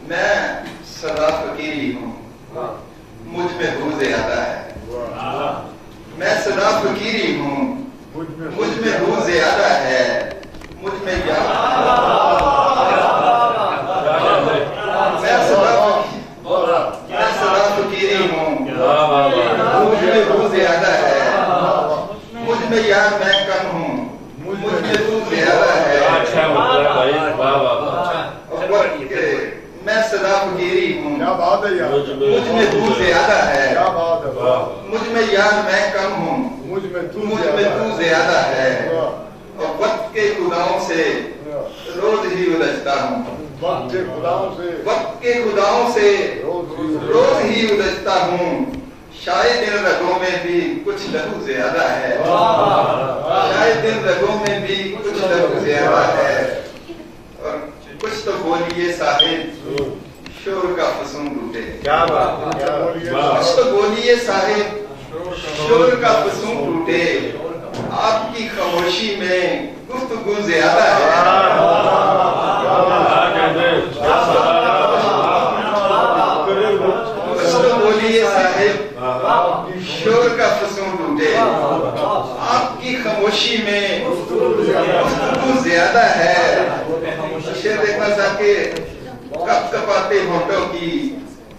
मैं सदा फकीरी हूँ, मुझ में हूँ ज्यादा है। मैं सदा फकीरी हूँ, मुझ में हूँ ज्यादा है। मुझ में क्या मैं सदा फकीरी हूँ, मुझ में हूँ ज्यादा है। मुझ में यार मैं कम हूँ, मुझ में तू ज्यादा है। मैं सदा फकीरी हूँ, मुझ में तू ज्यादा है। मुझ में यार मैं कम हूँ, मुझ में तू ज्यादा है। और वक्त के खुदाओं से रोज ही उलझता हूँ, वक्त के खुदाओं से रोज ही उलझता हूँ। शायद इन रगों में भी कुछ लहू ज्यादा है, शायद इन रगों में भी कुछ लहू ज्यादा है। और कुछ तो बोलिए साहिब, शोर का फसूं टूटे। क्या बात, कुछ तो बोलिए साहिब, शोर का फसूं टूटे। आपकी खामोशी में गुफ्तगू ज्यादा है। कुछ तो बोलिए साहिब, शोर का फसूं टूटे। आपकी खामोशी में गुफ्तगू ज्यादा है। शेर देखना साहब के कपकपाते होठों की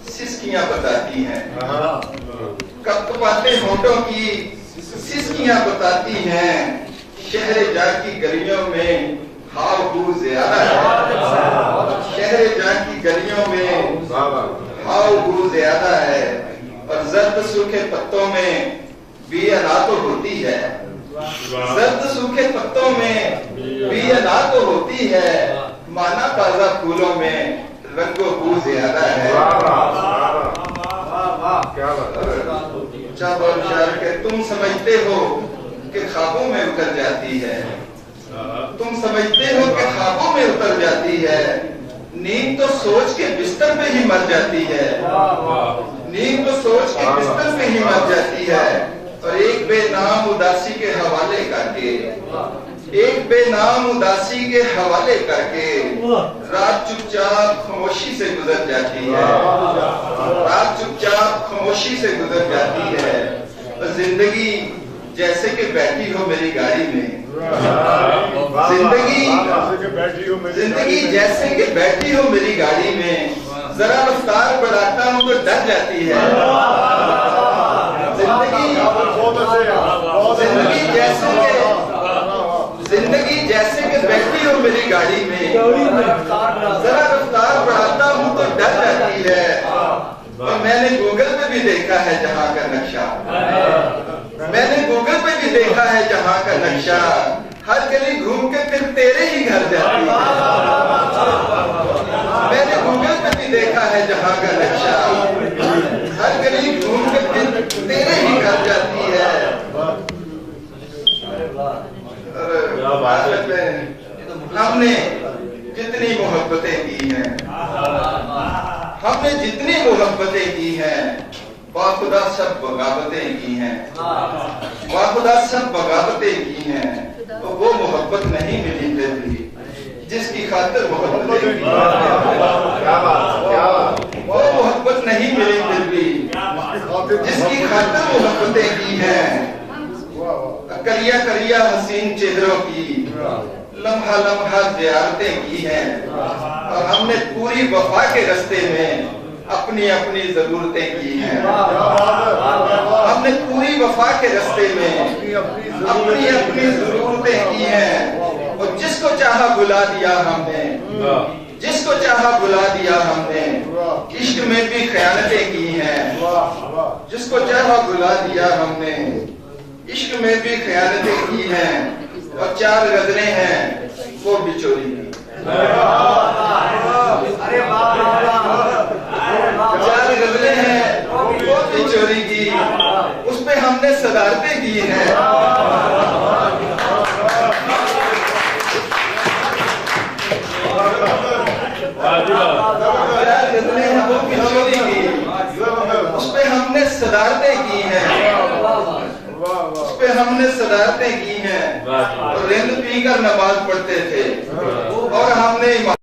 सिसकियां बताती हैं, कपकपाते होठों की सिसकियां बताती हैं। शहरे जा की गलियों में हाव हू ज्यादा है, शहरे जा की गलियों में हाव हू ज्यादा है। और जर्द सूखे पत्तों में भी अना तो होती है, जर्द सूखे पत्तों में भी अना तो होती है। माना ताजा फूलों में रंगो हू ज्यादा है। तुम समझते हो कि ख्वाबों में उतर जाती है, तुम समझते हो कि ख्वाबों में उतर जाती है। नींद तो सोच के बिस्तर पे ही मर जाती है, नींद तो सोच के बिस्तर पे ही मर जाती है। और एक बेनाम उदासी के हवाले करके, एक बेनाम उदासी के हवाले करके रात चुपचाप खामोशी से गुजर जाती है, रात चुपचाप खामोशी से गुजर जाती है। और जिंदगी जैसे कि बैठी हो मेरी गाड़ी में, जिंदगी जैसे कि बैठी हो मेरी गाड़ी में। जरा रफ्तार बढ़ाता हूँ तो डर जाती है। जिंदगी जैसे कि बैठी हो मेरी गाड़ी में। जरा रफ्तार बढ़ाता हूँ तो डर जाती है। और मैंने गूगल पे भी देखा है जहाँ का नक्शा, मैंने गूगल पे भी देखा है जहाँ का नक्शा। हर गली घूम के फिर तेरे ही घर जाती है। मैंने गूगल पे भी देखा है जहाँ का नक्शा, हर गली घूम के फिर तेरे ही घर जाती है। हमने जितनी मोहब्बतें की हैं, हमने जितनी मोहब्बतें की हैं, बाखुदा सब बगावतें की हैं, बाखुदा सब बगावतें की हैं। तो वो मोहब्बत नहीं मिली फिर भी जिसकी खातिर मोहब्बतें की, वो मोहब्बत नहीं मिली फिर भी जिसकी खातिर मोहब्बतें की हैं। करिया करिया हसीन चेहरों की लम्हा लम्हा ज़ियारतें की हैं। और हमने पूरी वफा के रास्ते में अपनी अपनी जरूरतें की हैं। हमने पूरी वफा के रास्ते में अपनी अपनी जरूरतें की हैं। और जिसको चाहा बुला दिया हमने, जिसको चाहा बुला दिया हमने। इश्क में भी खयानतें की हैं, जिसको चाहा बुला दिया हमने। इश्क में भी खयानतें की हैं। और 4 गजलें हैं वो भी चोरी की, 4 गजलें हैं वो भी चोरी की। उस पे हमने सदारतें की हैं। 4 गजलें हैं वो भी चोरी की। उस पे हमने सदारतें की हैं, उस पे हमने सदारतें की हैं। और रिंद पीकर नमाज पढ़ते थे और हमने